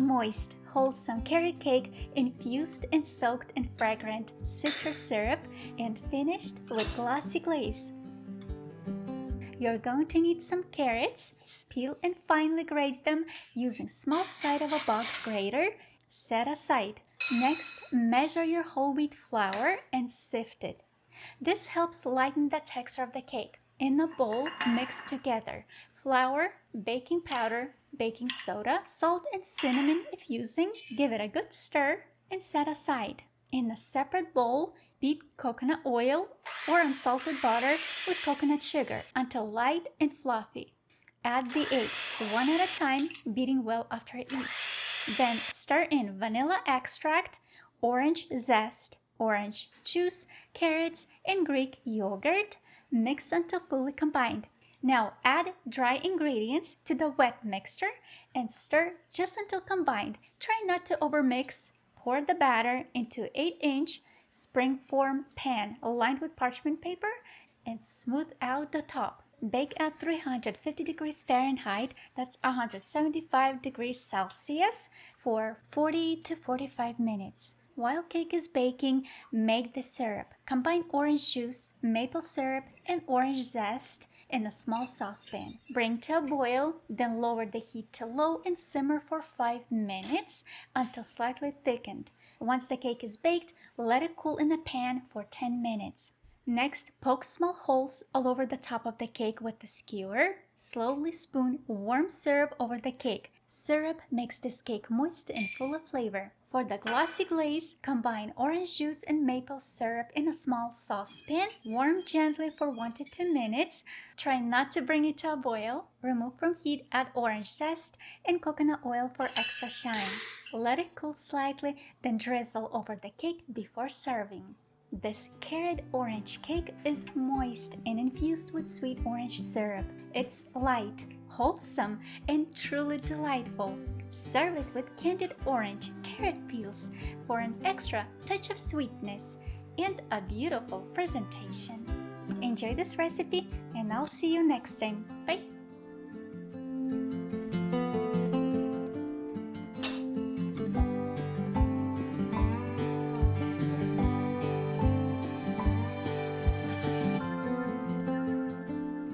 moist, wholesome carrot cake infused and soaked in fragrant citrus syrup and finished with glossy glaze. You're going to need some carrots. Peel and finely grate them using small side of a box grater. Set aside. Next, measure your whole wheat flour and sift it. This helps lighten the texture of the cake. In a bowl, mix together flour, baking powder, baking soda, salt, and cinnamon if using. Give it a good stir and set aside. In a separate bowl, beat coconut oil or unsalted butter with coconut sugar until light and fluffy. Add the eggs one at a time, beating well after each. Then stir in vanilla extract, orange zest, orange juice, carrots, and Greek yogurt. Mix until fully combined. Now add dry ingredients to the wet mixture and stir just until combined. Try not to overmix. Pour the batter into 8-inch springform pan lined with parchment paper and smooth out the top. Bake at 350 degrees Fahrenheit, that's 175 degrees Celsius, for 40 to 45 minutes. While cake is baking, make the syrup. Combine orange juice, maple syrup, and orange zest in a small saucepan. Bring to a boil, then lower the heat to low and simmer for 5 minutes until slightly thickened. Once the cake is baked, let it cool in a pan for 10 minutes. Next, poke small holes all over the top of the cake with a skewer. Slowly spoon warm syrup over the cake. Syrup makes this cake moist and full of flavor. For the glossy glaze, combine orange juice and maple syrup in a small saucepan. Warm gently for 1 to 2 minutes. Try not to bring it to a boil. Remove from heat, add orange zest and coconut oil for extra shine. Let it cool slightly, then drizzle over the cake before serving. This carrot orange cake is moist and infused with sweet orange syrup. It's light, wholesome, and truly delightful. Serve it with candied orange carrot peels for an extra touch of sweetness and a beautiful presentation. Enjoy this recipe, and I'll see you next time. Bye!